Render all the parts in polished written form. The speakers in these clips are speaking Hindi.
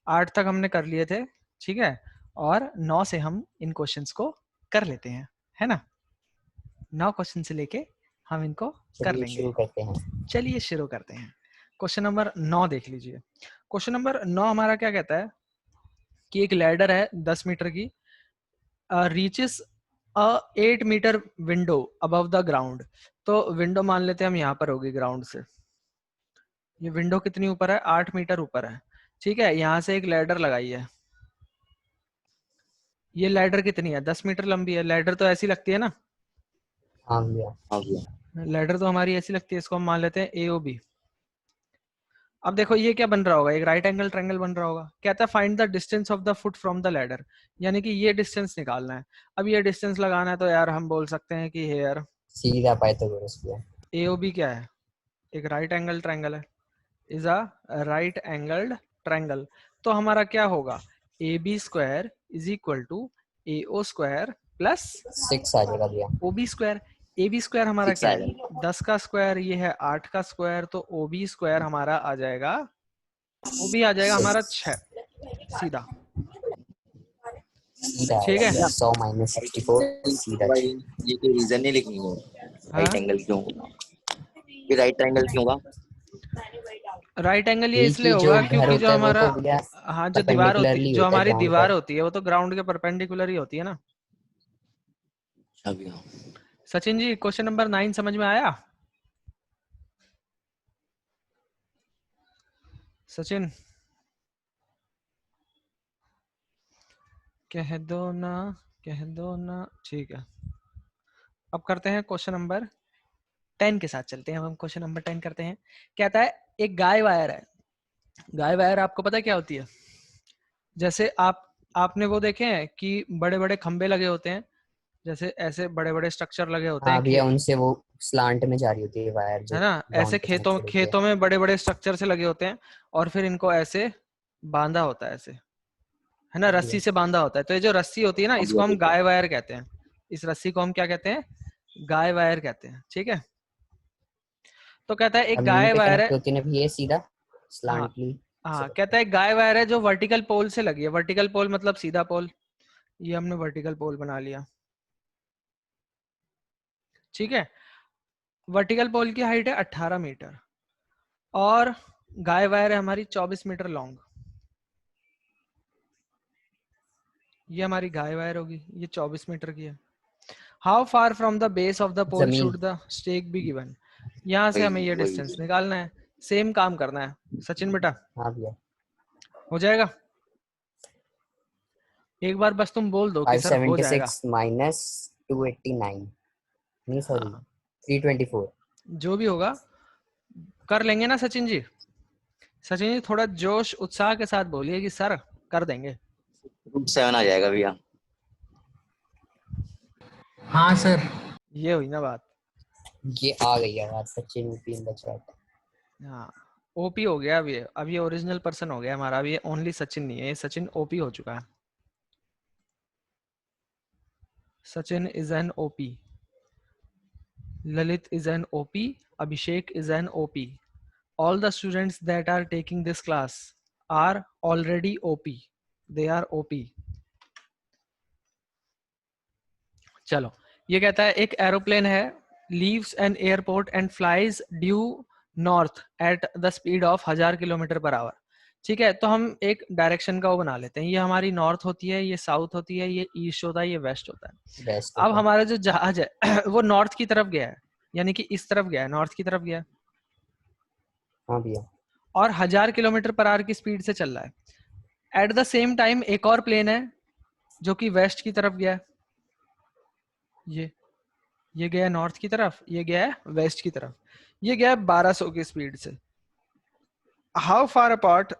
8 तक हमने कर लिए थे, ठीक है, और 9 से हम इन क्वेश्चंस को कर लेते हैं, है ना। 9 क्वेश्चन से लेके हम इनको कर लेंगे। शुरू करते हैं। चलिए शुरू करते हैं। क्वेश्चन नंबर 9 देख लीजिए। क्वेश्चन नंबर 9 हमारा क्या कहता है कि एक लैडर है 10 मीटर की, reaches a 8 metre window above the ground. तो विंडो मान लेते हैं हम यहाँ पर होगी ग्राउंड से। ये विंडो कितनी ऊपर है? 8 मीटर ऊपर है, ठीक है। यहाँ से एक लैडर लगाई है। ये लैडर कितनी है? 10 मीटर लंबी है। लैडर तो ऐसी लगती है ना, हाँ भैया। हाँ भैया। लैडर तो हमारी ऐसी लगती है। इसको हम मान लेते हैं AOB। अब देखो ये क्या बन रहा होगा, एक राइट एंगल ट्रायंगल बन रहा होगा। कहता है find the distance of the foot from the ladder, यानी कि ये डिस्टेंस निकालना है। अब ये डिस्टेंस लगाना है तो यार हम बोल सकते हैं कि हेयर सीधा पाइथागोरस भैया। AOB क्या है? एक राइट एंगल ट्रायंगल है, is a right angled triangle. तो हमारा क्या होगा? AB square is equal to AO square plus 6 आ जाएगा भैया। OB square. AB स्क्वायर हमारा 6 क्या है? आएगा। 10 का स्क्वायर, ये है 8 का स्क्वायर, तो OB स्क्वायर हमारा आ जाएगा, OB आ जाएगा हमारा 6 सीधा, सीधा ठीक है। आएगा 100 माइनस 64 सीधा। भाई ये कोई रीजन नहीं लिखेंगे राइट हाँ एंगल क्यों होगा? ये राइट एंगल क्यों होगा? राइट एंगल ये ये इसलिए कि जो होगा घर क्योंकि जो होता है वो हमारा, तो भैया हाँ जो दीवार होती, परपेंडिकुलरली जो होता है हमारी ग्राउंड दीवार पर। होती है वो तो ग्राउंड के परपेंडिकुलर ही होती है ना। अभी हाँ। सचिन जी क्वेश्चन नंबर 9 समझ में आया? सचिन कह दो ना, कह दो ना, ठीक है। अब करते हैं क्वेश्चन नंबर 10 के साथ चलते हैं। हम क्वेश्चन नंबर 10 करते हैं। कहता है एक गाय वायर है। गाय वायर आपको पता है क्या होती है? जैसे आपने वो देखे हैं कि बड़े बड़े खंबे लगे होते हैं, जैसे ऐसे बड़े बड़े स्ट्रक्चर लगे होते हाँ हैं, भैया, उनसे वो स्लांट में जा रही होती है वायर है जो ना। ऐसे ग्राउंड के साथ खेतों खड़े होते हैं। खेतों में बड़े बड़े स्ट्रक्चर से लगे होते हैं, और फिर इनको ऐसे बांधा होता है, ऐसे, है ना, हाँ भैया। रस्सी से बांधा होता है। तो ये जो रस्सी होती है ना, अभी इसको हम अभी गाय वायर कहते हैं। इस रस्सी को हम क्या कहते हैं? गाय वायर कहते हैं, ठीक है। तो कहता है एक अब यहीं गाय पे वायर कनेक्ट है। होती है ना भैया सीधा हाँ स्लांटली। हाँ, कहता है गाय वायर है जो वर्टिकल पोल से लगी है। वर्टिकल पोल मतलब सीधा पोल। ये हमने वर्टिकल पोल बना लिया, ठीक है। वर्टिकल पोल की हाइट है 18 मीटर, और गाय वायर है हमारी 24 मीटर लॉन्ग। ये हमारी गाय वायर होगी, ये 24 मीटर की है। How far from the base of the pole जमीन। Should the stake be given. यहाँ से हमें ये डिस्टेंस निकालना है, सेम काम करना है। सचिन बेटा हाँ भैया। हो जाएगा? एक बार बस तुम बोल दो कि सर हो जाएगा। 576 माइनस 289, नहीं सॉरी हाँ 324। जो भी होगा कर लेंगे ना सचिन जी। सचिन जी थोड़ा जोश उत्साह के साथ बोलिए कि सर कर देंगे। रूट 7 आ जाएगा भैया। हाँ सर। ये हुई ना बात। ये आ गई आवाज Sachin UP in the chat. हाँ OP हो गया। अब ये ओरिजिनल पर्सन हो गया हमारा। अब ये ओनली सचिन नहीं है, ये सचिन OP हो चुका है। Sachin is an OP, Lalit is an OP, Abhishek is an OP. All the students that are taking this class are already OP. They are OP. चलो ये कहता है एक एरोप्लेन है, leaves an airport and flies due north at the speed of 1000 kilometre per hour. ठीक है, तो हम एक डायरेक्शन का वो बना लेते हैं। ये हमारी नॉर्थ होती है, ये साउथ होती है, ये ईस्ट होता है, ये वेस्ट होता है। बेस्ट अब होता है। हमारा जो जहाज है वो नॉर्थ की तरफ गया है, यानी कि इस तरफ गया है, नॉर्थ की तरफ गया है, हाँ भैया। और 1000 किलोमीटर पर आवर की स्पीड से चल रहा है। एट द सेम टाइम एक और प्लेन है जो कि वेस्ट की तरफ गया है। ये गया नॉर्थ की तरफ, ये गया है वेस्ट की तरफ, ये गया है 1200 की स्पीड से। How far apart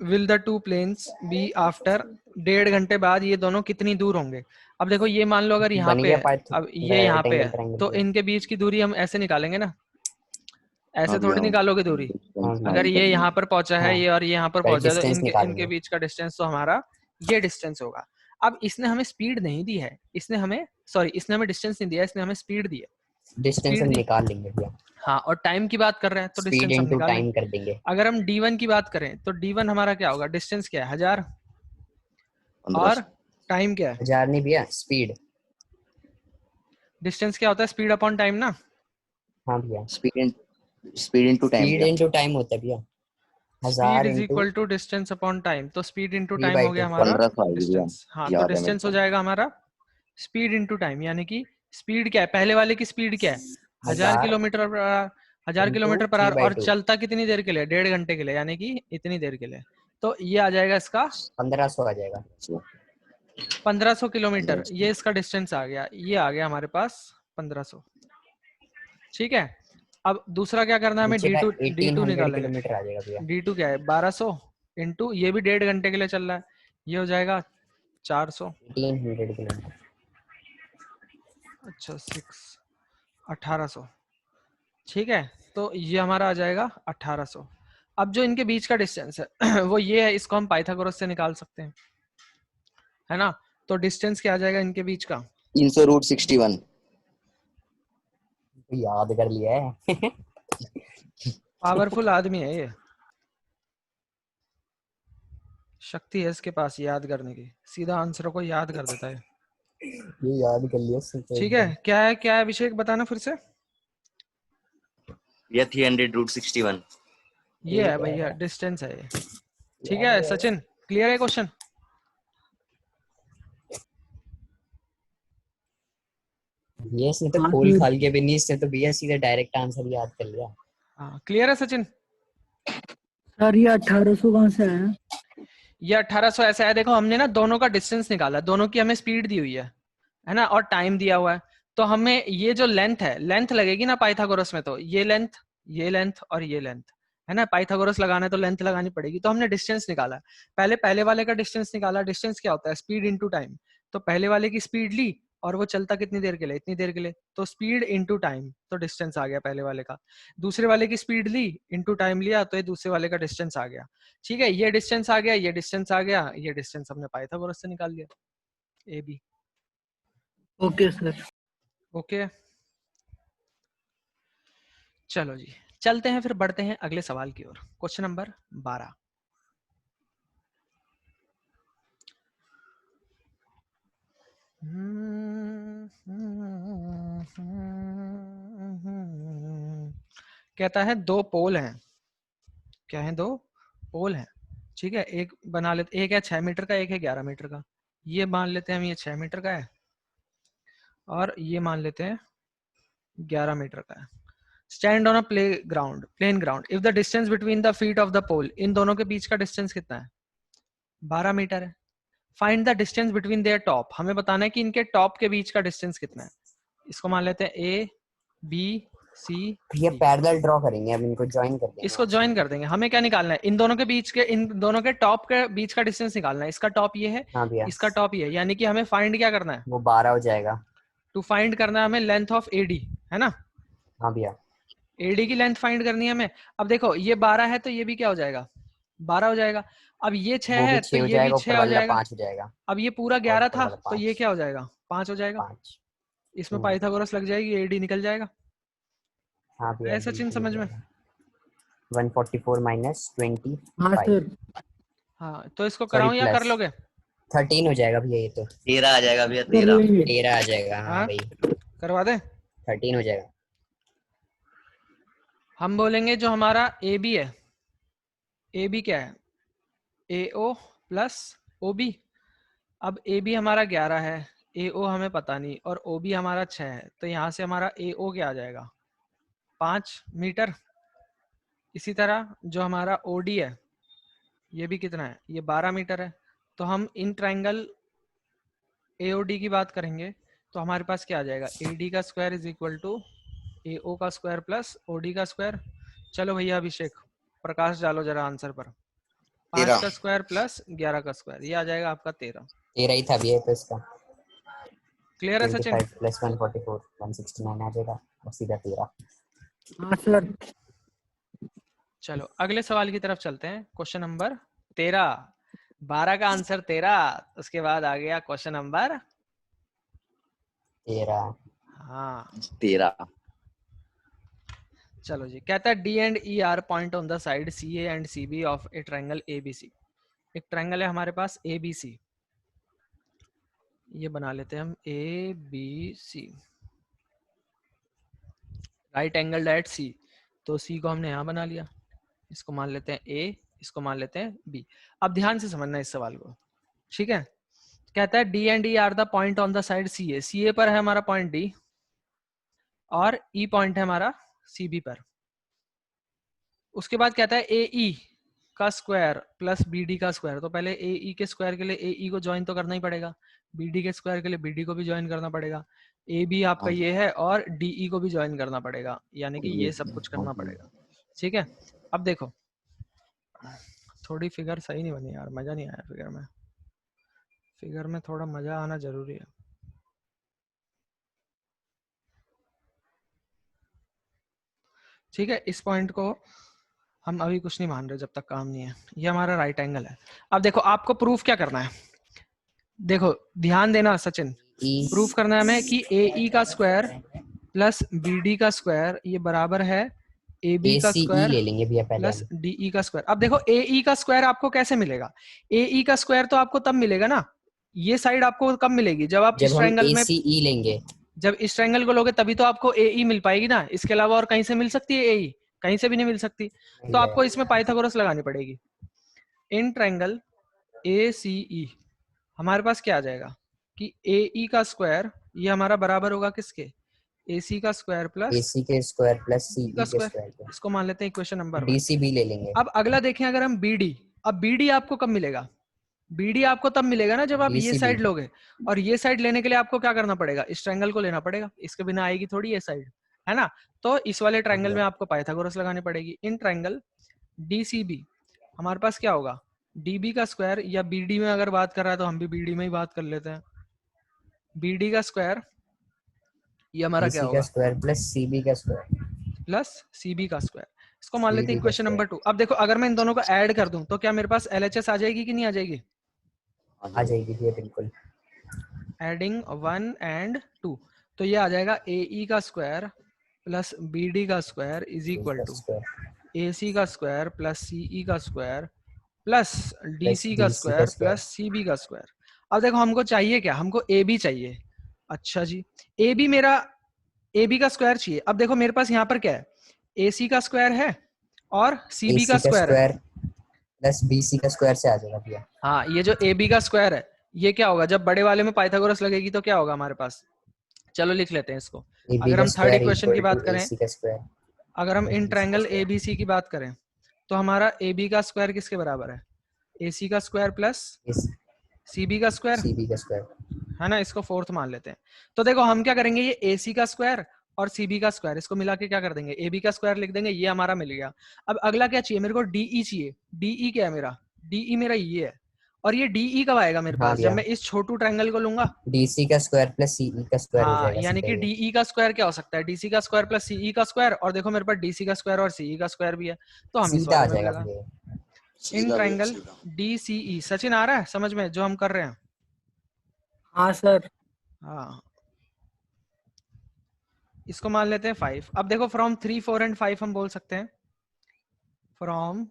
will the two planes be after 1.5 घंटे बाद ये दोनों कितनी दूर होंगे? अब देखो ये मान लो अगर यहाँ बन पे गया है, पाइथ अब ये यहाँ राइट पे एंगल है, ट्रायंगल तो भैया। इनके बीच की दूरी हम ऐसे निकालेंगे ना, ऐसे हाँ थोड़ी भैया। निकालोगे दूरी। हाँ भैया। अगर ये यहाँ पर पहुंचा है, हाँ ये और ये यहाँ पर पहले पहुंचा है, तो डिस्टेंस इनके इनके निकालेंगे। बीच का डिस्टेंस तो हमारा ये डिस्टेंस होगा। अब इसने हमें स्पीड नहीं दी है, इसने हमें डिस्टेंस नहीं दिया, इसने हमें स्पीड दी है। डिस्टेंस हम स्पीड दी, निकाल लेंगे भैया। हाँ, और टाइम की बात कर रहे हैं तो स्पीड डिस्टेंस हम इनटू निकाल टाइम लेंगे। कर देंगे। अगर हम d1 की बात करें तो d1 हमारा क्या होगा, डिस्टेंस क्या है 1000 और 1500। टाइम क्या है, 1000 नहीं भैया, स्पीड। डिस्टेंस क्या होता है, स्पीड अपॉन टाइम ना। हाँ भैया, स्पीड इनटू टाइम स्पीड भैया। इनटू टाइम होता है भैया। Speed 1000 is into equal to distance upon time, तो speed into three time by हो टू गया हमारा 1500 आएगी भैया, डिस्टेंस। हाँ, तो याद है मेरे डिस्टेंस हो को। जाएगा हमारा स्पीड इनटू टाइम, यानी कि स्पीड क्या है, पहले वाले की स्पीड क्या है 1000 1000 kilometre per hour, 1000 into kilometre पर थ्री आवर, बाई और टू चलता कितनी देर के लिए, 1.5 घंटे के लिए, यानी कि इतनी देर के लिए। तो ये आ जाएगा इसका 1500 आ जाएगा। 1500 किलोमीटर, 1500। ये इसका डिस्टेंस आ गया, ये आ गया हमारे पास 1500। ठीक है, अब दूसरा क्या करना है हमें, नीचे का डी टू 1800 निकालेंगे। किलोमीटर आ जाएगा भैया। डी टू क्या है 1200 इंटू, ये भी 1.5 घंटे के लिए चल रहा है, ये हो जाएगा 400। 1800 किलोमीटर। अच्छा 1800। ठीक है, तो ये हमारा आ जाएगा 1800। अब जो इनके बीच का डिस्टेंस है वो ये है, इसको हम पाइथागोरस से निकाल सकते हैं, है ना। तो डिस्टेंस क्या आ जाएगा इनके बीच का, 300√61। तो याद कर लिया है। पावरफुल आदमी है ये, शक्ति है इसके पास याद करने की, सीधा आंसरों को याद कर देता है। ये याद कर लिया सिर्फ ठीक एकदम। है, क्या है अभिषेक, बताना फिर से। भैया 300√61। ये है ठीक भैया, है, डिस्टेंस है ये। ठीक याद है है। सचिन, क्लियर है क्वेश्चन। ये इसने तो हाँ खोल सर। खाल के भी नहीं, इसने तो भैया सीधा डायरेक्ट आंसर याद कर लिया। हाँ क्लियर है सचिन। सर ये 1800 कहाँ से आया? ये 1800 ऐसा है, देखो हमने ना दोनों का डिस्टेंस निकाला, दोनों की हमें स्पीड दी हुई है ना, और टाइम दिया हुआ है। तो हमें ये जो लेंथ है, लेंथ लगेगी ना पाइथागोरस में, तो ये लेंथ और ये लेंथ, है ना, पाइथागोरस लगाना है तो लेंथ लगानी पड़ेगी। तो हमने डिस्टेंस निकाला, पहले वाले का डिस्टेंस निकाला। डिस्टेंस क्या होता है, स्पीड इनटू टाइम। तो पहले वाले की स्पीड ली और वो चलता कितनी देर के लिए, इतनी देर के लिए, तो स्पीड इनटू टाइम, तो डिस्टेंस आ गया पहले वाले का। दूसरे वाले की स्पीड ली, इनटू टाइम लिया, तो ये दूसरे वाले का डिस्टेंस आ गया। ठीक है, ये डिस्टेंस आ गया, ये डिस्टेंस आ गया, ये डिस्टेंस हमने पाइथागोरस से निकाल लिया, A B. Okay sir. Okay, चलो जी, चलते हैं फिर, बढ़ते हैं अगले सवाल की ओर। Question number 12। कहता है दो पोल हैं, क्या है, दो पोल हैं। ठीक है, एक बना लेते, एक है 6 मीटर का, एक है 11 मीटर का। ये मान लेते हैं हम, ये 6 मीटर का है, और ये मान लेते हैं 11 मीटर का है। Stand on a plane ground if the distance between the feet of the pole, इन दोनों के बीच का डिस्टेंस कितना है, 12 मीटर है। Find the distance between their top, हमें बताना है कि इनके टॉप के बीच का डिस्टेंस कितना है। इसको मान लेते हैं ए बी सी भैया डी, पैरेलल ड्रॉ करेंगे, अब इनको ज्वाइन कर देंगे इसको आपस ज्वाइन में। कर देंगे। हमें क्या निकालना है, इन दोनों के बीच के, इन दोनों के टॉप के बीच का डिस्टेंस निकालना है। इसका टॉप ये है, हाँ भैया, इसका टॉप ये है, यानी कि हमें फाइंड क्या करना है, वो 12 हो जाएगा। टू फाइंड करना है हमें लेंथ ऑफ एडी, है ना। हाँ भैया, एडी की लेंथ फाइंड करनी है हमें। अब देखो ये 12 है तो ये भी क्या हो जाएगा, 12 हो जाएगा। अब ये 6 वो भी है तो 6 हो ये भी जाएगा, ऊपर 6 हो वाला जाएगा। 5 हो जाएगा, अब ये पूरा और 11 ऊपर था वाला तो ये 5। क्या हो जाएगा, 5 हो जाएगा। 5। इसमें पाइथागोरस लग जाएगी, एडी निकल जाएगा। हाँ भैया, ऐसा चिन्ह बिल्कुल हो समझ में। जाएगा। 144 माइनस हाँ 25, सर। हाँ, तो इसको सॉरी कराऊं या कर प्लस लोगे। 13 हो जाएगा भैया, ये तो 13 आ जाएगा भैया, कर 13। लेंगे। 13 आ जाएगा। हाँ हाँ, भाई, करवा दे। 13 हो जाएगा। हम बोलेंगे जो हमारा ए बी है, ए बी क्या है, ए ओ प्लस ओ बी। अब ए बी हमारा 11 है, ए ओ हमें पता नहीं, और ओ बी हमारा 6 है, तो यहाँ से हमारा ए ओ क्या आ जाएगा, 5 मीटर। इसी तरह जो हमारा ओ डी है, ये भी कितना है, ये 12 मीटर है। तो हम in triangle A O D की बात करेंगे, तो हमारे पास क्या आ जाएगा, ए डी का स्क्वायर इज इक्वल टू ए ओ का स्क्वायर प्लस ओ डी का स्क्वायर। चलो भैया अभिषेक, प्रकाश डालो जरा आंसर पर। 5 13। का स्क्वायर प्लस 11 का स्क्वायर, ये आ जाएगा आपका 13। 13 ही था भैया, तो इसका क्लियर है सचिन। 25 प्लस 144 169 आ जाएगा, और सीधा 13। हाँ सर। चलो अगले सवाल की तरफ चलते हैं। क्वेश्चन नंबर 13, 12 का आंसर 13। उसके बाद आ गया क्वेश्चन नंबर 13। हाँ 13। चलो जी, कहता है D and E are point on the side C A and C B of a triangle A B C. एक ट्रायंगल है हमारे पास ए बी सी, ये बना लेते हैं हम A B C, right angle at C. तो सी को हमने यहाँ बना लिया, इसको मान लेते हैं ए, इसको मान लेते हैं बी। अब ध्यान से समझना इस सवाल को, ठीक है। कहता है D and E are the point on the side C A, C A पर है हमारा पॉइंट डी और ई पॉइंट है हमारा सी बी पर। उसके बाद कहता है ए ई का स्क्वायर प्लस बी डी का स्क्वायर। तो पहले ए ई के स्क्वायर के लिए ए ई को ज्वाइन तो करना ही पड़ेगा, बी डी के स्क्वायर के लिए बी डी को भी ज्वाइन करना पड़ेगा, ए बी आपका हाँ। ये है और डी ई को भी ज्वाइन करना पड़ेगा, यानी कि ये सब कुछ करना पड़ेगा, ठीक है। अब देखो थोड़ी फिगर सही नहीं बनी यार, मजा नहीं आया फिगर में, फिगर में थोड़ा मजा आना जरूरी है। ठीक है, इस पॉइंट को हम अभी कुछ नहीं मान रहे जब तक काम नहीं है। ये हमारा राइट एंगल है। अब देखो आपको प्रूफ क्या करना है, देखो ध्यान देना सचिन, प्रूफ करना है हमें कि ए ई का स्क्वायर प्लस बी डी का स्क्वायर ये बराबर है ए बी का ACE स्क्वायर ले लेंगे भैया पहले प्लस हम। डी ई का स्क्वायर। अब देखो ए ई का स्क्वायर आपको कैसे मिलेगा, ए ई का स्क्वायर तो आपको तब मिलेगा ना, ये साइड आपको कब मिलेगी जब आप इस जब हम ट्रायंगल में, ACE लेंगे जब इस ट्रायंगल को लोगे तभी तो आपको ए ई मिल पाएगी ना, इसके अलावा और कहीं से मिल सकती है ए ई? कहीं से भी नहीं मिल सकती। तो आपको इसमें पाइथागोरस लगानी पड़ेगी। इन ट्रायंगल ए सी ई हमारे पास क्या आ जाएगा कि ए ई का स्क्वायर ये हमारा बराबर होगा किसके, ए सी का स्क्वायर प्लस AC के स्क्वायर प्लस CE CE का के स्क्वायर। स्क्वायर पे इसको मान लेते हैं इक्वेशन नंबर 1। DCB ले लेंगे। अब अगला देखें अगर हम बी डी, अब बी डी आपको कब मिलेगा, बी डी आपको तब मिलेगा ना जब आप ये DCB साइड लोगे, और ये साइड लेने के लिए आपको क्या करना पड़ेगा, इस ट्रायंगल को लेना पड़ेगा, इसके बिना आएगी थोड़ी ये साइड, है ना। तो इस वाले ट्रायंगल में आपको पाइथागोरस लगानी पड़ेगी। इन ट्रायंगल डीसीबी हमारे पास क्या होगा, डीबी का स्क्वायर, या बीडी में अगर बात कर रहा है तो हम भी बीडी में ही बात कर लेते हैं। बीडी का स्क्वायर ये हमारा क्या DC का होगा स्क्वायर प्लस CB का स्क्वायर प्लस सीबी का स्क्वायर। इसको मान लेते हैं CB का इक्वेशन नंबर स्क्वायर 2। अब देखो अगर मैं इन दोनों को ऐड कर दूं तो क्या मेरे पास एलएचएस आ जाएगी कि नहीं आ जाएगी, आ जाएगी भैया बिल्कुल। एडिंग 1 एंड 2, तो ये आ जाएगा ए ई का स्क्वायर प्लस बी डी का square is equal to A C का स्क्वायर प्लस सी ई का स्क्वायर प्लस डी सी का स्क्वायर प्लस सी बी का स्क्वायर। अब देखो हमको चाहिए क्या, हमको ए बी चाहिए। अच्छा जी, ए बी मेरा, ए बी का स्क्वायर चाहिए। अब देखो मेरे पास यहाँ पर क्या है, ए सी का स्क्वायर है और सी बी का AC का स्क्वायर है। स्क्वायर प्लस BC का स्क्वायर से आ जाएगा भैया। हाँ, ये जो ए बी का स्क्वायर है ये क्या होगा, जब बड़े वाले में पाइथागोरस लगेगी तो क्या होगा हमारे पास, चलो लिख लेते हैं इसको। AB अगर का हम थर्ड स्क्वायर इक्वेशन की इक्वल बात टू करें, AC का स्क्वायर अगर हम प्लस इन BC का triangle A square. B C की बात करें तो हमारा ए बी का स्क्वायर किसके बराबर है, ए सी का स्क्वायर प्लस सी बी का स्क्वायर, CB का स्क्वायर है ना। इसको फोर्थ मान लेते हैं। तो देखो हम क्या करेंगे, ये ए सी का स्क्वायर और सी बी का स्क्वायर इसको मिला के क्या कर देंगे, ए बी का स्क्वायर लिख देंगे, ये हमारा मिल गया। अब अगला क्या चाहिए मेरे को, डीई चाहिए। डीई क्या है मेरा, डीई मेरा ये है, और ये डीई कब आएगा मेरे हाँ पास, जब भैया। मैं इस छोटू ट्रायंगल को लूंगा। DC का स्क्वायर प्लस CE का स्क्वायर हो हाँ, जाएगा यानी सीधा कि ये। डीई का स्क्वायर क्या हो सकता है, डीसी का स्क्वायर प्लस सीई का स्क्वायर, और देखो मेरे पास डीसी का स्क्वायर और सीई का स्क्वायर भी है, तो हम इस सीधा आ वाले में जाएगा लगा। भैया। इन ट्रायंगल डीसीई, सचिन आ रहा है समझ में जो हम कर रहे हैं? हाँ सर। हाँ, इसको मान लेते हैं 5। अब देखो फ्रॉम 3 4 एंड 5 हम बोल सकते हैं, फ्रॉम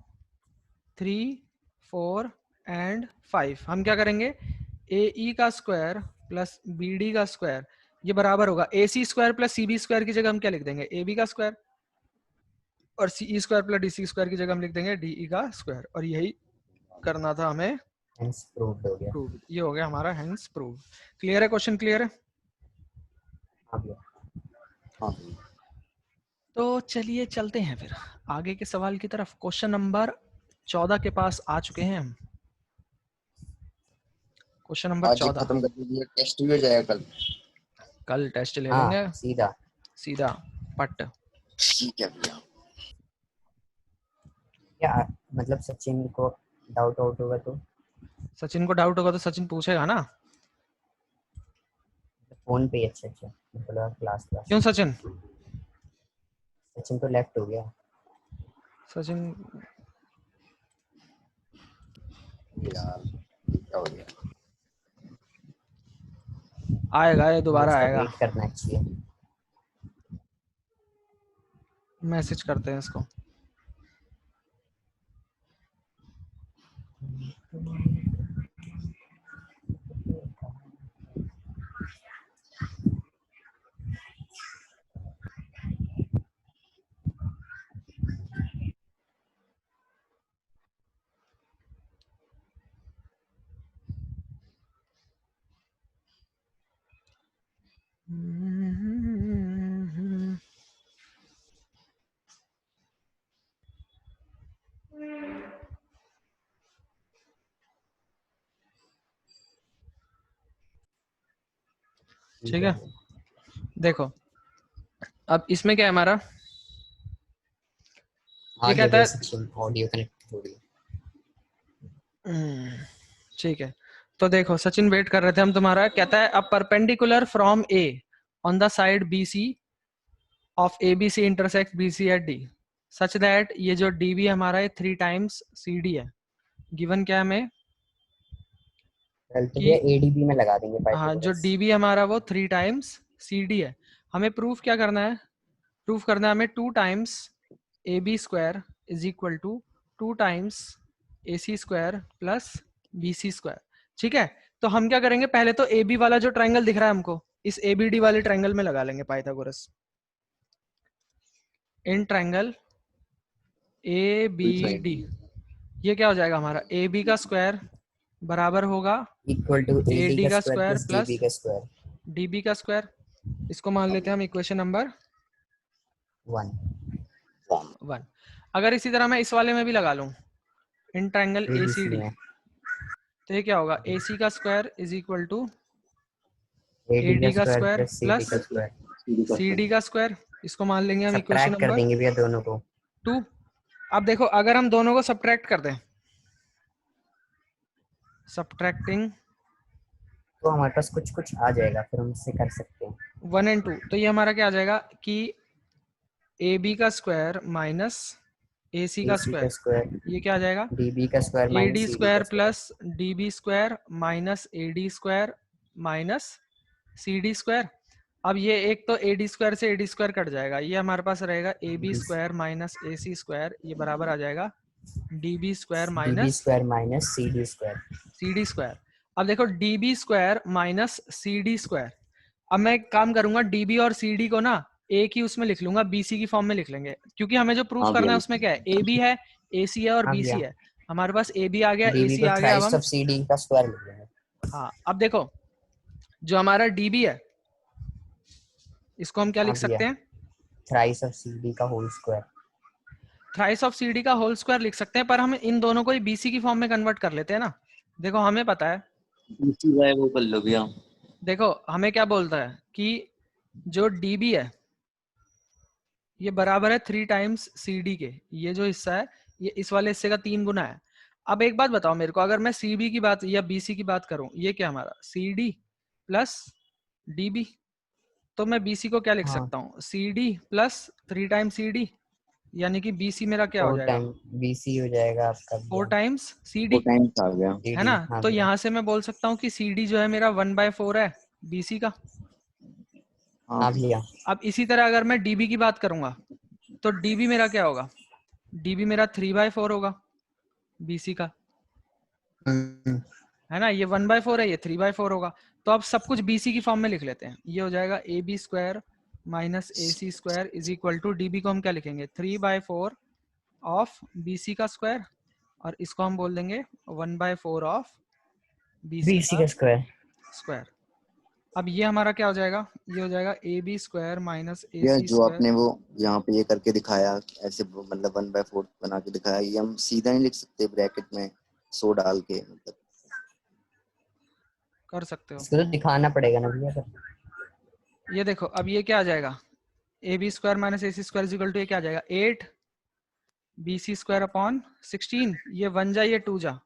3 4 एंड 5 हम क्या करेंगे, ए ई का स्क्वायर प्लस बी डी का स्क्वायर ये बराबर होगा A C square plus C B square की जगह हम क्या लिख देंगे, ए बी का स्क्वायर, और C E square plus D C square की जगह हम लिख देंगे डी ई का स्क्वायर। और यही करना था हमें, Hence proved हो गया। प्रूव, ये हो गया हमारा हेंस प्रूव। क्लियर है, क्वेश्चन क्लियर है? हाँ भैया। हाँ। तो चलिए चलते हैं फिर आगे के सवाल की तरफ। क्वेश्चन नंबर 14 के पास आ चुके हैं हम। क्वेश्चन नंबर आज 14, खत्म कर दीजिए, टेस्ट भी हो जाएगा कल। कल टेस्ट ले हाँ लेंगे सीधा। सीधा पट। ठीक है भैया। क्या मतलब सचिन को डाउट आउट होगा तो सचिन को डाउट होगा तो सचिन पूछेगा ना, फोन पे ही। अच्छा अच्छा, मतलब क्लास क्लास। क्यों सचिन? सचिन तो लेफ्ट हो गया। सचिन यार क्या हो गया? आएगा, ये दोबारा उसका आएगा। वेट करना चाहिए। मैसेज करते हैं इसको। ठीक है, देखो अब इसमें क्या है हमारा, ये आगे कहता दे है सचिन, ऑडियो कनेक्ट हो रही है। ठीक है, तो देखो सचिन वेट कर रहे थे हम तुम्हारा, कहता है a perpendicular from A on the side B C of A B C intersect B C at D such that ये जो डी बी हमारा है 3 टाइम्स सी डी है। गिवन क्या है हमें चल तो कि भैया एडीबी में लगा देंगे हाँ जो पाइथागोरस। डी बी हमारा वो 3 टाइम्स सी डी है। हमें प्रूफ क्या करना है, प्रूफ करना है हमें 2 times A B square is equal to 2 times A C square plus B C square. ठीक है, तो हम क्या करेंगे, पहले तो ए बी वाला जो ट्रायंगल दिख रहा है हमको, इस ए बी डी वाले ट्रायंगल में लगा लेंगे Pythagoras. In triangle A B D ये क्या हो जाएगा हमारा, ए बी का स्क्वायर बराबर होगा equal to A AD D का का square square plus plus DB का स्क्वायर डी बी का स्क्वायर। इसको मान लेते हैं हम इक्वेशन नंबर 1। 1। अगर इसी तरह मैं इस वाले में भी लगा लूं, इन triangle A C ABC D, में तो ये क्या होगा, ए सी का square is equal to A AD का डी का square square plus CD plus का स्क्वायर। सी डी का स्क्वायर। इसको मान लेंगे हम इक्वेशन सब्ट्रैक्ट कर नंबर देंगे भैया दोनों को। 2। अब देखो अगर हम दोनों को सब्ट्रैक्ट कर दें, सब्ट्रैक्टिंग तो हमारे पास कुछ कुछ आ जाएगा, फिर हम इससे कर सकते हैं। 1 एंड 2, तो ये हमारा क्या आ जाएगा कि ए बी का स्क्वायर माइनस ए सी का एसी का स्क्वायर, स्क्वायर ये क्या आ जाएगा डीबी का square A minus D CD square का square. Plus D B square minus A D square minus C D square. अब ये एक तो ए डी स्क्वायर से ए डी स्क्वायर कट जाएगा, ये हमारे पास रहेगा A B square minus A C square, ये बराबर आ जाएगा D B square DB minus square minus CD square. C D square. अब देखो D B square minus C D square, अब मैं एक काम करूंगा डी बी और सी डी को ना एक ही उसमें लिख लूंगा, बी सी की फॉर्म में लिख लेंगे, क्योंकि हमें जो प्रूफ हाँ करना भैया, है उसमें क्या है, ए बी है, ए सी है और हाँ बी सी भैया, है। हमारे पास ए बी आ गया, ए डीबी सी को आ गया। अब थ्राइस हम ऑफ सीडी का स्क्वायर लिख लेंगे। हाँ, अब देखो जो हमारा डी बी है इसको हम क्या हाँ लिख भैया, सकते हैं, थ्राइस ऑफ सीडी का whole square. Thrice of C D का होल स्क्वायर लिख सकते हैं, पर हम इन दोनों को ही बी सी की फॉर्म में कन्वर्ट कर लेते हैं ना। देखो हमें पता है, दूसरी राय वो कर लो भैया। देखो हमें क्या बोलता है कि जो डी बी है ये बराबर है 3 टाइम्स सी डी के, ये जो हिस्सा है ये इस वाले हिस्से का 3 गुना है। अब एक बात बताओ मेरे को, अगर मैं सी बी की बात या बी सी की बात करूं, ये क्या हमारा C D plus D B, तो मैं बी सी को क्या लिख हाँ, सकता हूँ, C D plus 3 times C D, यानी कि बी सी मेरा क्या हो 4 जाएगा, टाइम बीसी हो जाएगा आपका 4 भैया। टाइम्स सी वो डी, टाइम्स आ गया। है सीडी, ना। हाँ तो भैया। यहाँ से मैं बोल सकता हूँ कि सी डी जो है मेरा 1/4 है बी सी का। हाँ हाँ भैया, अब इसी तरह अगर मैं डी बी की बात करूंगा, तो डी बी मेरा क्या होगा, डी बी मेरा 3/4 होगा बी सी का, है ना। ये 1/4 है, ये 3/4 होगा। तो अब सब कुछ बीसी की फॉर्म में लिख लेते हैं, ये हो जाएगा A B square minus A C square is equal to D B को हम क्या लिखेंगे 3/4 ऑफ बी सी का स्क्वायर, और इसको हम बोल देंगे 1/4 ऑफ बी सी बीसी का का स्क्वायर। स्क्वायर। अब ये हमारा क्या हो जाएगा, ये हो जाएगा ए बी स्क्वायर माइनस ए भैया सी जो स्क्वायर। आपने वो यहाँ पे ये करके दिखाया, ऐसे मतलब 1/4 बना के दिखाया, ये हम सीधा नहीं लिख सकते ब्रैकेट में 100 डाल के, मतलब कर सकते हो। इसको तो दिखाना पड़ेगा ना भैया फिर। ये देखो अब ये क्या आ जाएगा, A B square minus A C square is equal to ये क्या आ जाएगा 8 बी सी स्क्वायर अपॉन 16, ये 1 जा ये 2 जा,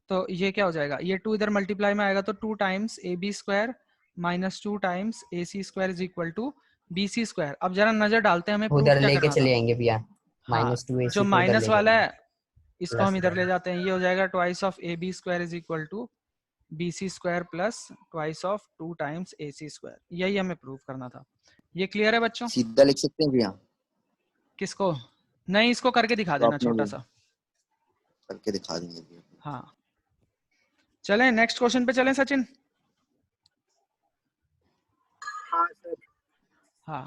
तो ये क्या हो जाएगा, ये 2 इधर मल्टीप्लाई में आएगा तो 2 times A B square minus 2 times A C square is equal to B C square. अब जरा नजर डालते हैं हमें प्रूफ उधर क्या लेके करना चले था। आएंगे भैया, हाँ, -2 AC जो को उधर माइनस लेके वाला जाएंगे, है इसको हम प्लस इधर ले वाला। जाते हैं, ये हो जाएगा twice of A B square is equal to B C square plus twice of 2 times A C square. यही हमें प्रूफ करना था। ये क्लियर है बच्चों? सीधा लिख सकते हैं भैया। किसको? नहीं, इसको करके दिखा तो देना आपने छोटा वो सा। करके दिखा देंगे अभी। हाँ, चलें नेक्स्ट क्वेश्चन पे चलें सचिन। हाँ सर। हाँ,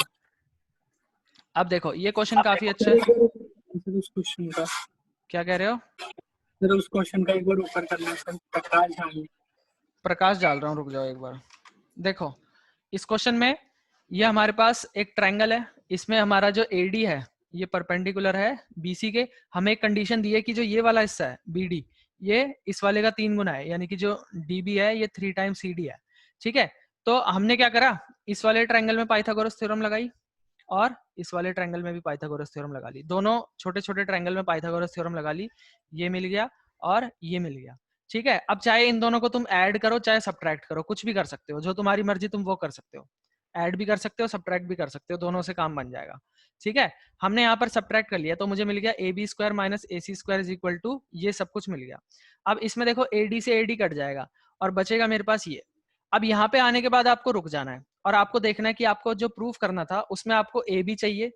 अब देखो ये क्वेश्चन आप काफी एक अच्छा बार है। सर उस क्वेश्चन का, क्या कह रहे हो? सर उस क्वेश्चन का एक बार ऊपर करना सर, प्रकाश झाल। प्रकाश डाल रहा हूँ, रुक जाओ एक बार। देखो इस क्वेश्चन में ये हमारे पास एक ट्रायंगल है, इसमें हमारा जो एडी है ये परपेंडिकुलर है बीसी के। हमें एक कंडीशन दी है कि जो ये वाला हिस्सा है बीडी, ये इस वाले का 3 गुना है, यानी कि जो डीबी है ये 3 टाइम्स सीडी है। ठीक है, तो हमने क्या करा, इस वाले ट्रायंगल में पाइथागोरस थ्योरम लगाई और इस वाले ट्रायंगल में भी पाइथागोरस थ्योरम लगा ली। दोनों छोटे छोटे ट्रायंगल में पाइथागोरस थ्योरम लगा ली, ये मिल गया और ये मिल गया। ठीक है, अब चाहे इन दोनों को तुम ऐड करो चाहे सब्ट्रैक्ट करो, कुछ भी कर सकते हो, जो तुम्हारी मर्जी तुम वो कर सकते हो। ऐड भी कर सकते हो, सब्ट्रैक्ट भी कर सकते हो, दोनों से काम बन जाएगा। ठीक है, हमने यहाँ पर सब्ट्रैक्ट कर लिया तो मुझे मिल गया A B square minus A C square is equal to, ये सब कुछ मिल गया। अब इसमें देखो एडी से एडी कट जाएगा और बचेगा मेरे पास ये। अब यहाँ पे आने के बाद आपको रुक जाना है और आपको देखना है कि आपको जो प्रूफ करना था उसमें आपको ए बी चाहिए,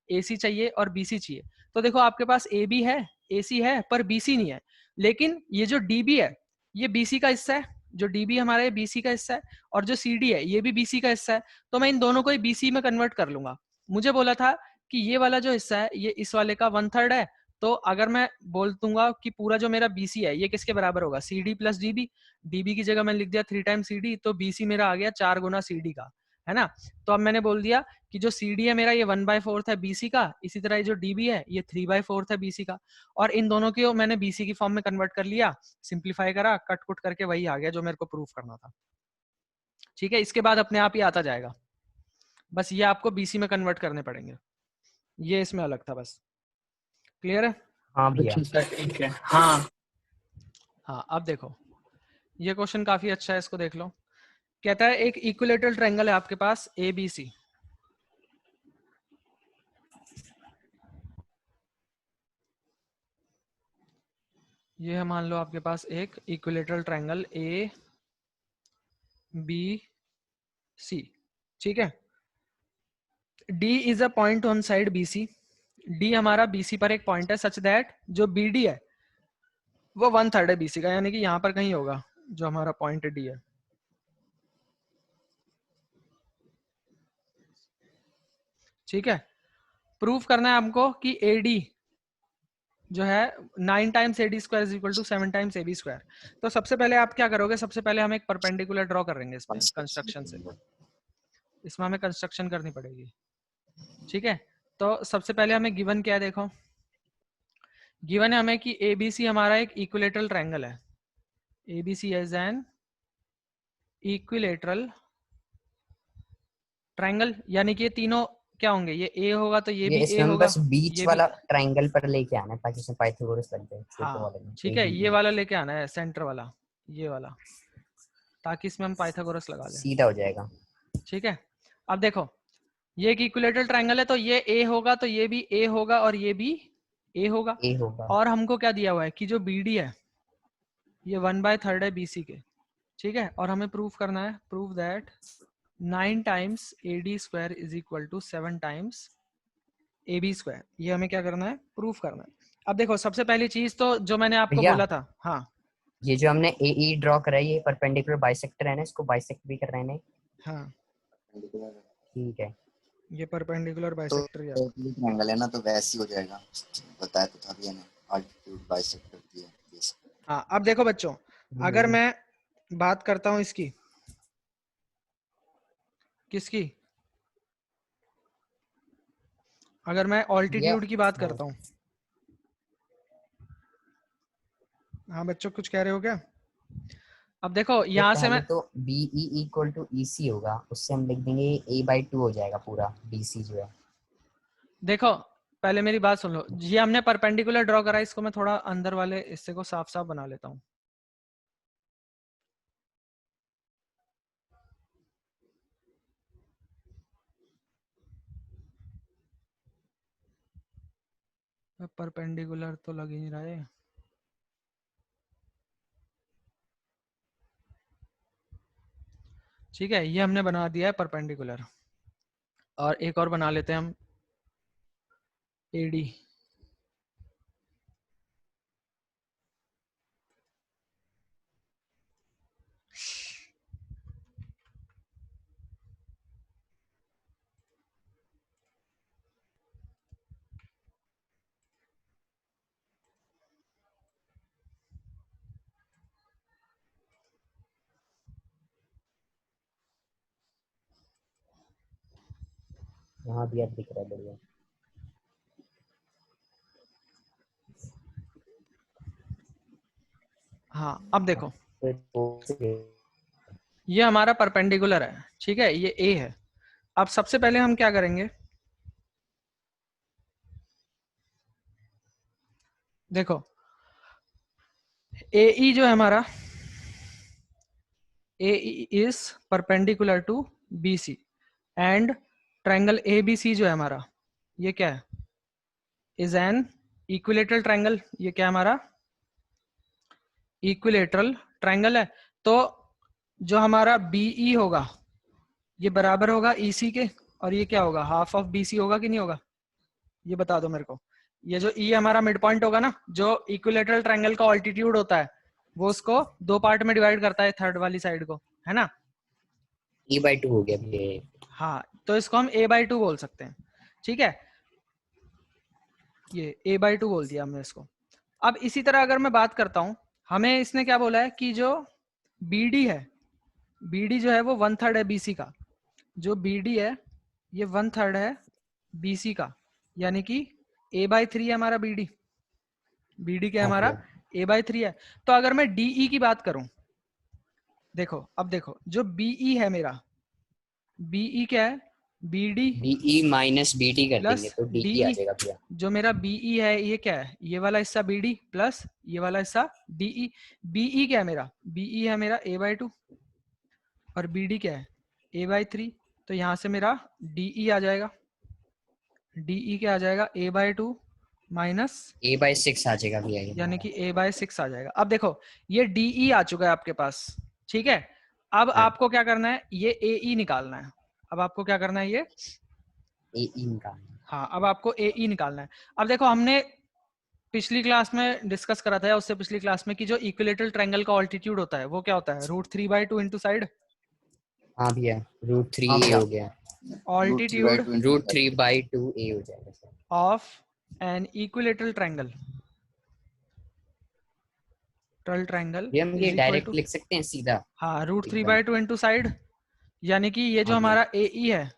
ए सी चाहिए और बी सी चाहिए। तो देखो आपके पास ए बी है, ए सी है, पर बी सी नहीं है। लेकिन ये जो डी बी है ये बीसी का हिस्सा है, जो डीबी हमारा है बीसी का हिस्सा है, और जो सीडी है ये भी बीसी का हिस्सा है। तो मैं इन दोनों को ही बीसी में कन्वर्ट कर लूंगा। मुझे बोला था कि ये वाला जो हिस्सा है ये इस वाले का 1/3 है, तो अगर मैं बोल दूंगा कि पूरा जो मेरा बीसी है ये किसके बराबर होगा, सीडी प्लस डीबी। डीबी की जगह मैंने लिख दिया 3 टाइम्स सीडी, तो बीसी मेरा आ गया 4 गुना सीडी का, है ना। तो अब मैंने बोल दिया कि जो सीडी है मेरा ये 1/4 है बीसी का, इसी तरह ये जो डीबी है ये 3/4 है बीसी का, और इन दोनों को मैंने बीसी की फॉर्म में कन्वर्ट कर लिया, सिंप्लीफाई करा, कट कुट करके वही आ गया जो मेरे को प्रूफ करना था। ठीक है, इसके बाद अपने आप ही आता जाएगा, बस ये आपको बीसी में कन्वर्ट करने पड़ेंगे, ये इसमें अलग था बस। क्लियर है? हाँ भैया। अच्छा सर ठीक है। हाँ हाँ, अब देखो ये क्वेश्चन काफी अच्छा है, इसको देख लो। कहता है एक इक्विलेटरल ट्रायंगल है आपके पास ए बी सी। ये है मान लो आपके पास एक equilateral triangle A B C. ठीक है, D is a point on side B C. D हमारा बीसी पर एक पॉइंट है सच दैट जो बी डी है वो 1/3 है बीसी का, यानी कि यहाँ पर कहीं होगा जो हमारा पॉइंट डी है। ठीक है, प्रूफ करना है हमको कि एडी जो है 9 times AD square is equal to 7 times AB square. तो सबसे पहले आप क्या करोगे, सबसे पहले हम एक परपेंडिकुलर ड्रॉ करेंगे इसमें कंस्ट्रक्शन से, इसमें हमें कंस्ट्रक्शन करनी पड़ेगी। ठीक है, तो सबसे पहले हमें गिवन क्या है, देखो गिवन है हमें कि एबीसी हमारा एक इक्विलेटरल ट्रायंगल है। ABC is an equilateral triangle, यानी कि ये तीनों क्या होंगे, ये ए होगा तो ये भी ए इसमें हमें होगा, बस बीच ये भी। वाला ट्रायंगल पर लेके आना है ताकि इसमें पाइथागोरस लग जाए छोटे हाँ वाले में ठीक है, ये वाला लेके आना है सेंटर वाला, ये वाला, ताकि इसमें हम पाइथागोरस लगा लें। सीधा हो जाएगा। ठीक है, अब देखो ये एक इक्विलेटरल ट्रायंगल है तो ये ए होगा तो ये भी ए होगा और ये भी ए होगा। ए होगा। और हमको क्या दिया हुआ है कि जो बीडी है ये 1/3 है बीसी के। ठीक है, और हमें प्रूफ करना है, proof that 9 times AD square is equal to 7 times A B square. ये हमें क्या करना है, प्रूफ करना है। अब देखो सबसे पहली चीज तो जो मैंने आपको भैया बोला था, हाँ ये जो हमने ए ई ड्रॉ करा है ये परपेंडिकुलर बाइसेक्टर है ना, इसको बाइसेक्ट भी कर रहे हैं। हाँ, ठीक है। ये परपेंडिकुलर तो बाइसेक्टर है। ट्रायंगल है ना, तो वैसे ही हो जाएगा, बताया तो था भैया ने, अल्टीट्यूड बाइसेक्ट कर दिया बेस। हाँ, अब देखो बच्चों, अगर मैं बात करता हूं इसकी, किसकी, अगर मैं ऑल्टीट्यूड की बात करता हूं। हाँ बच्चों कुछ कह रहे हो क्या? अब देखो यहाँ से मैं, तो बी ई इक्वल टू ई सी होगा, उससे हम लिख देंगे a/2 हो जाएगा पूरा बी सी जो है। देखो पहले मेरी बात सुन लो, ये हमने परपेंडिकुलर ड्रॉ करा, इसको मैं थोड़ा अंदर वाले हिस्से को साफ साफ बना लेता हूँ। परपेंडिकुलर तो लग ही नहीं रहा है। ठीक है, ये हमने बना दिया है परपेंडिकुलर, और एक और बना लेते हैं हम। AD। हाँ भैया दिख रहा है बढ़िया। हाँ अब देखो फिर ये हमारा परपेंडिकुलर है, ठीक है, ये A है। अब सबसे पहले हम क्या करेंगे, देखो AE जो है हमारा, AE is perpendicular to BC and triangle ABC जो है हमारा, ये क्या है, इज एन इक्विलेटरल ट्रायंगल। ये क्या है हमारा, इक्विलेटरल ट्रायंगल है। तो जो हमारा BE होगा ये बराबर होगा EC के, और ये क्या होगा, हाफ ऑफ BC होगा कि नहीं होगा, ये बता दो मेरे को। ये जो E हमारा मिड पॉइंट होगा ना, जो इक्विलेटरल ट्रायंगल का ऑल्टीट्यूड होता है वो उसको दो पार्ट में डिवाइड करता है, थर्ड वाली साइड को, है ना। E/2 हो गया भैया। हाँ तो इसको हम A/2 बोल सकते हैं, ठीक है, ये A/2 बोल दिया हमने इसको। अब इसी तरह अगर मैं बात करता हूं, हमें इसने क्या बोला है कि जो BD है, BD जो है वो 1/3 है BC का, जो BD है ये 1/3 है BC का, यानी कि A/3 है हमारा BD। BD क्या है हाँ हमारा, भैया। A/3 है। तो अगर मैं DE की बात करूं, देखो अब देखो जो BE है मेरा, BE क्या है, BD BE माइनस BD कर प्लस देंगे तो DE आ DE। जाएगा भैया। जो मेरा BE है ये क्या है, ये वाला हिस्सा BD प्लस ये वाला हिस्सा DE। BE क्या है मेरा, BE है मेरा A/2 और BD क्या है A/3। तो यहाँ से मेरा DE आ जाएगा, DE क्या आ जाएगा, A/2 माइनस, A/6 आ जाएगा भैया ये यानी हमारा। कि A/6 आ जाएगा। अब देखो ये DE आ चुका है आपके पास, ठीक है। अब हाँ। आपको क्या करना है, ये AE निकालना है। अब आपको क्या करना है, ये AE निकालना। हाँ अब आपको AE निकालना है। अब देखो हमने पिछली क्लास में डिस्कस करा था, या उससे पिछली क्लास में, कि जो इक्विलेटरल ट्रायंगल का ऑल्टीट्यूड होता है वो क्या होता है, √3/2 इंटू साइड। हाँ भैया हाँ √3A भैया, हो गया। ऑल्टीट्यूड √3/2 इंटू √3/2A हो जाएगा sir. Of an equilateral triangle, triangle भैया हम ये इज इक्वल डायरेक्ट टू, लिख सकते हैं सीधा हाँ एकदम। √3/2 इंटू साइड, यानी कि ये जो हाँ भैया, हमारा AE है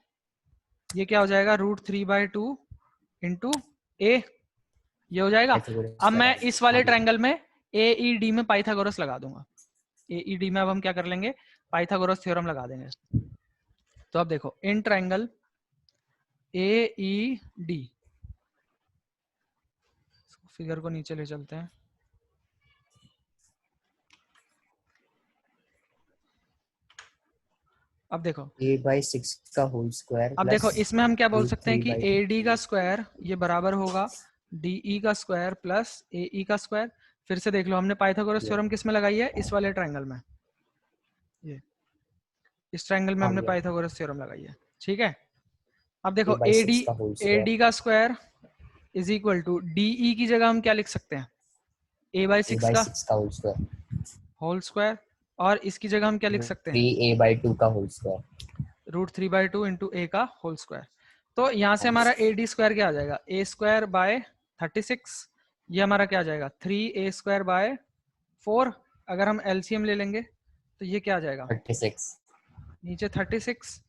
ये क्या हो जाएगा, √3/2 इंटू A, ये हो जाएगा। पाइथागोरस अब मैं लगा इस देंगे। हाँ वाले भैया। ट्रायंगल में AED में पाइथागोरस लगा दूंगा। AED में अब हम क्या कर लेंगे, पाइथागोरस थ्योरम लगा देंगे। तो अब देखो इन ट्रायंगल AED, फिगर को नीचे ले चलते हैं। अब देखो, A/6 का होल स्क्वायर अब प्लस देखो इसमें हम क्या बोल सकते हैं कि AD का √3/2 स्क्वायर ये बराबर होगा DE का स्क्वायर प्लस AE का स्क्वायर। फिर से देख लो, हमने पाइथागोरस थ्योरम किस में लगाई है, इस वाले ट्रायंगल में, ये इस ट्रायंगल में हाँ हमने भैया। पाइथागोरस थ्योरम लगाई है, ठीक है। अब देखो A/6 का होल स्क्वायर। AD का square is equal to DE की जगह हम क्या लिख सकते हैं, A/6 का A/6 का होल स्क्वायर। होल स्क्वायर, और इसकी जगह हम क्या लिख सकते हैं, √3A/2 का होल स्क्वायर। √3/2 इंटू A का होल स्क्वायर। तो यहाँ से हाँ हमारा AD स्क्वायर क्या आ जाएगा, A²/36, ये हमारा क्या आ जाएगा 3A²/4। अगर हम LCM ले लेंगे तो ये क्या आ जाएगा, 36 नीचे 36,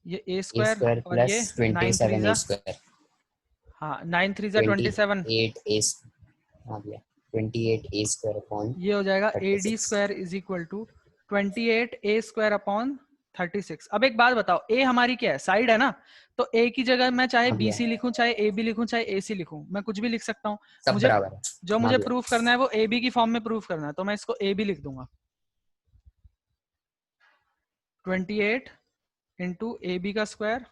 ये A A स्क्वायर स्क्वायर और प्लस ये 27A 9×3, स्क्वायर। हाँ 9×3 27, 28A। हाँ भैया 28A स्क्वायर अपॉन ये हो जाएगा AD 36। Square is equal to 28A square upon 36। अब एक बात बताओ, A हमारी क्या है, साइड है ना, तो A की जगह मैं चाहे हाँ भैया BC लिखूं, चाहे AB लिखूं, चाहे AC लिखूं, मैं कुछ भी लिख सकता हूँ। सब मुझे बराबर है। जो हाँ मुझे भैया। प्रूफ करना है वो AB की फॉर्म में प्रूफ करना है, तो मैं इसको AB लिख दूंगा, 28 इंटू AB का स्क्वायर,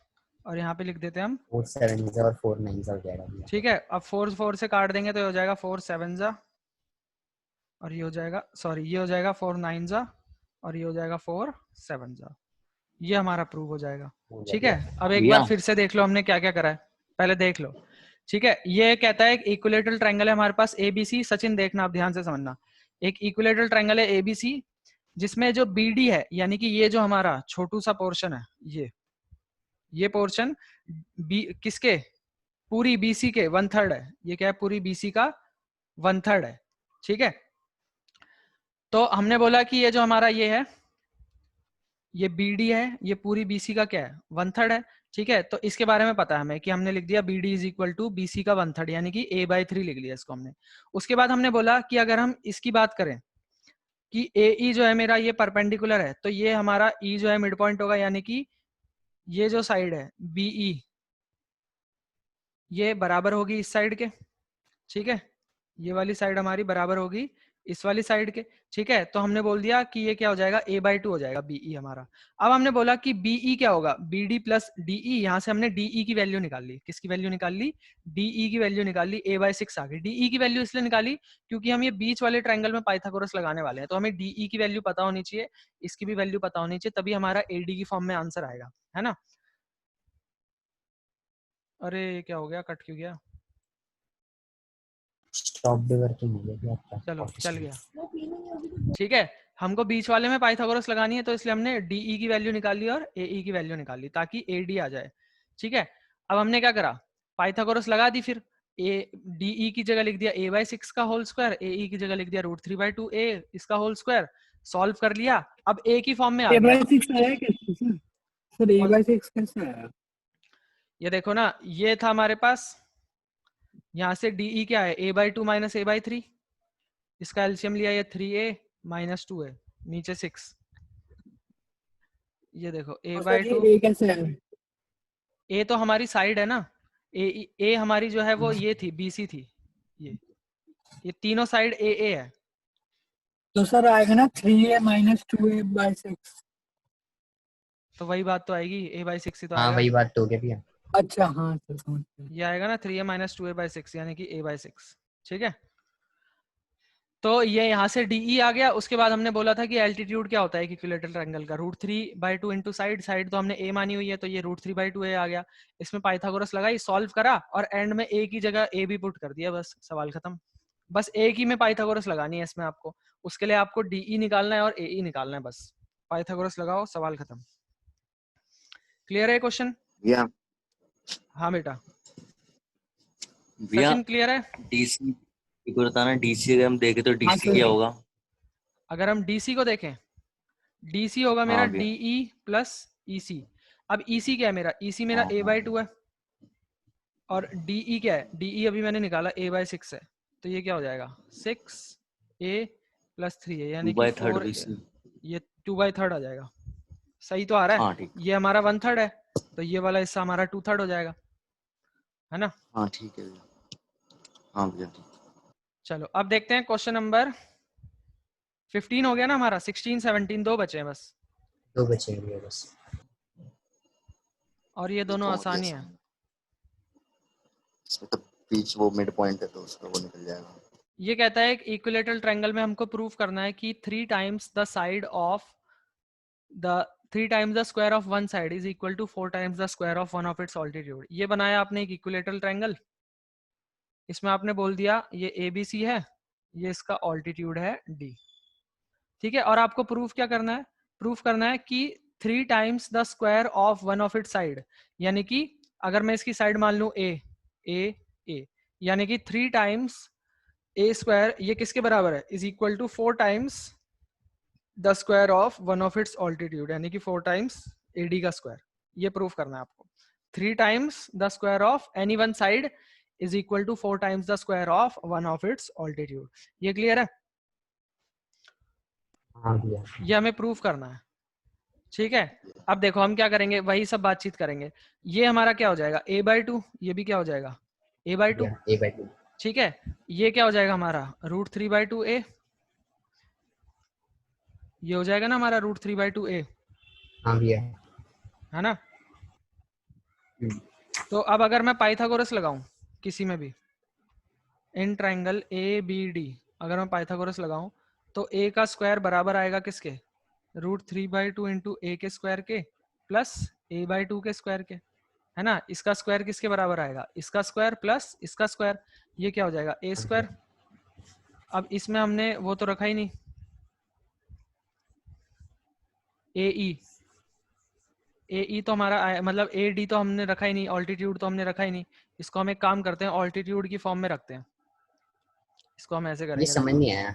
और यहाँ पे लिख देते हैं हम, 4 7 और 4 9 हो जाएगा भैया। ठीक है। अब 4 से काट देंगे तो ये हो जाएगा 4 7, और ये हो जाएगा, सॉरी ये हो जाएगा 4 9, और ये हो जाएगा 4 7। ये हमारा प्रूव हो जाएगा, हो गया ठीक भैया। है। अब एक भैया बार फिर से देख लो हमने क्या क्या करा है, पहले देख लो। ठीक है, ये कहता है एक इक्विलेटरल ट्रायंगल है हमारे पास एबीसी। सचिन देखना, आप ध्यान से समझना, एक इक्विलेटरल ट्रायंगल है एबीसी जिसमें जो बीडी है यानी कि ये जो हमारा छोटू सा पोर्शन है, ये पोर्शन बी किसके, पूरी बीसी के 1/3 है। ये क्या है, पूरी बीसी का 1/3 है। ठीक है, तो हमने बोला कि ये जो हमारा ये है, ये बीडी है, ये पूरी बीसी का क्या है, 1/3 है। ठीक है, तो इसके बारे में पता है हमें कि हमने लिख दिया BD is equal to BC का 1/3 यानी कि a/3 लिख लिया इसको हमने। उसके बाद हमने बोला कि अगर हम इसकी बात करें कि AE जो है मेरा ये परपेंडिकुलर है, तो ये हमारा E जो है मिड पॉइंट होगा, यानी कि ये जो साइड है BE ये बराबर होगी इस साइड के। ठीक है, ये वाली साइड हमारी बराबर होगी इस वाली साइड के। ठीक है, तो हमने बोल दिया कि ये क्या हो जाएगा, a/2 हो जाएगा BE हमारा। अब हमने बोला कि BE क्या होगा, BD प्लस DE। यहां से हमने DE की वैल्यू निकाल ली। किसकी वैल्यू निकाल ली, DE की वैल्यू निकाल ली, a/6 आ गई। DE की वैल्यू इसलिए निकाली क्योंकि हम ये बीच वाले ट्रायंगल में पाइथागोरस लगाने वाले हैं, तो हमें DE की वैल्यू पता होनी चाहिए, इसकी भी वैल्यू पता होनी चाहिए, तभी हमारा AD की फॉर्म में आंसर आएगा, है ना। अरे क्या हो गया, कट क्यों गया, स्टॉप भी वर्किंग हो गया आपका। चलो चल गया। ठीक है, हमको बीच वाले में पाइथागोरस लगानी है, तो इसलिए हमने DE की वैल्यू निकाल ली और AE की वैल्यू निकाल ली ताकि AD आ जाए। ठीक है, अब हमने क्या करा, पाइथागोरस लगा दी, फिर DE की जगह लिख दिया a/6 का होल स्क्वायर, AE की जगह लिख दिया √3/2a इसका होल स्क्वायर, सॉल्व कर लिया। अब A की फॉर्म में आ गया। a/6 आया कैसे सर? सर a/6 कैसे आया? ये देखो ना, ये था हमारे पास, यहाँ से DE क्या है, a/2 माइनस a/3, इसका एलसीएम लिया, ये 3a माइनस 2a, नीचे 6। ये देखो और सर a/2, ये a कैसे आया? ए तो हमारी साइड है ना, ए हमारी जो है वो ये थी, BC थी, ये तीनों साइड ए है। तो सर आएगा ना 3a माइनस 2a/6। तो वही बात तो आएगी, a/6 ही तो हाँ आएगा। वही बात तो हो गया भैया। अच्छा हाँ सर समझ गया। ये आएगा ना 3a माइनस 2a/6 यानी कि a/6। ठीक है, तो ये यहाँ से DE आ गया। उसके बाद हमने बोला था कि एल्टीट्यूड क्या होता है एक इक्विलेटरल ट्रायंगल का, √3/2 इंटू साइड तो हमने a मानी हुई है, तो ये √3/2a आ गया। इसमें पाइथागोरस लगाई, सॉल्व करा और एंड में a की जगह a भी पुट कर दिया, बस सवाल खत्म। बस एक ही में पाइथागोरस लगानी है इसमें आपको, उसके लिए आपको DE निकालना है और AE निकालना है, बस पाइथागोरस लगाओ, सवाल खत्म। क्लियर है क्वेश्चन? भैया हाँ बेटा, भैया सचिन क्लियर है? डीसी एक बार बताना, डीसी अगर हम देखें तो हाँ डीसी सर। क्या होगा? अगर हम DC को देखें, DC होगा मेरा हाँ भैया। DE plus EC। अब EC क्या है मेरा, EC मेरा हाँ, a/2 है, और DE क्या है, DE अभी मैंने निकाला a/6 है, तो ये क्या हो जाएगा 6a प्लस 3a यानी कि 2/3 4, डीसी। ये 2/3 आ जाएगा। सही तो आ रहा है? हाँ ठीक। ये हमारा 1/3 है, तो ये वाला हिस्सा हमारा 2/3 हो जाएगा, है ना। हाँ ठीक है भैया, हाँ भैया ठीक। चलो अब देखते हैं क्वेश्चन नंबर 15 हो गया ना हमारा, 16 17 दो बचे हैं बस, 2 बचे भैया बस। और ये दोनों तो हो गया आसानी है। इसमें। इसमें तो बीच वो मिड पॉइंट है तो उसका वो निकल जाएगा। ये कहता है एक इक्विलेटरल ट्रायंगल में हमको प्रूव करना है कि 3 times the side of the 3 times the square of one side is equal to 4 times the square of one of its altitude। ये बनाया आपने एक इक्विलेटरल ट्रायंगल, इसमें आपने बोल दिया ये ABC है, ये इसका ऑल्टीट्यूड है D। ठीक है, और आपको प्रूफ क्या करना है, प्रूफ करना है कि 3 times the square of one of it's side, यानी कि अगर मैं इसकी साइड मान लूं A यानी कि 3 टाइम्स A स्क्वायर ये किसके बराबर है, is equal to 4 times the square of one of its altitude यानी कि 4 टाइम्स AD का स्क्वायर। ये प्रूफ करना है आपको। 3 times the square of any one side is equal to 4 times the square of one of its altitude. ये क्लियर है? हाँ भैया। ये हमें प्रूफ करना है। ठीक है, अब देखो हम क्या करेंगे, वही सब बातचीत करेंगे। ये हमारा क्या हो जाएगा a/2, ये भी क्या हो जाएगा a/2। a/2। ठीक है, ये क्या हो जाएगा हमारा √3/2a, ये हो जाएगा ना हमारा √3/2a, हाँ भैया। है ना। तो अब अगर मैं पाइथागोरस लगाऊं किसी में भी इन ट्रायंगल ABD, अगर मैं पाइथागोरस लगाऊं तो a का स्क्वायर बराबर आएगा किसके, √3/2 इंटू a के स्क्वायर के प्लस a/2 के स्क्वायर के। है ना, इसका स्क्वायर किसके बराबर आएगा, इसका स्क्वायर प्लस इसका स्क्वायर, ये क्या हो जाएगा ए स्क्वायर। अब इसमें हमने वो तो रखा ही नहीं, ए ई तो हमारा मतलब ए डी तो हमने रखा ही नहीं, ऑल्टीट्यूड तो हमने रखा ही नहीं। इसको हम एक काम करते हैं, ऑल्टीट्यूड की फॉर्म में रखते हैं, इसको हम ऐसे ये करेंगे, समझ नहीं आया,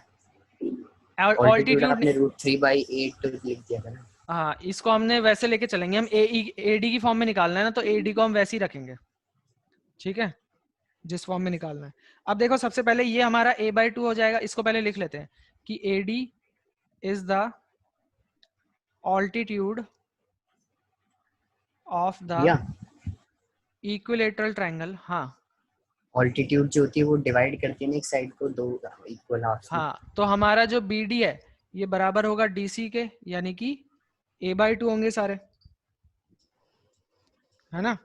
ऑल्टीट्यूड ऑल्टीट्यूड आपने √3/8 लिख दिया था ना। हाँ, इसको हमने वैसे लेके चलेंगे, हम ए डी की फॉर्म में निकालना है ना, तो ए डी को हम वैसे ही रखेंगे, ठीक है, जिस फॉर्म में निकालना है। अब देखो सबसे पहले ये हमारा a/2 हो जाएगा, इसको पहले लिख लेते हैं कि A D is the altitude of the या इक्विलेटरल ट्रायंगल। हाँ ऑल्टीट्यूड जो होती है वो डिवाइड करती है ना एक साइड को दो इक्वल हाफ में। हाँ, तो हमारा जो बी डी है ये बराबर होगा डी सी के, यानी कि a/2 होंगे सारे, है ना।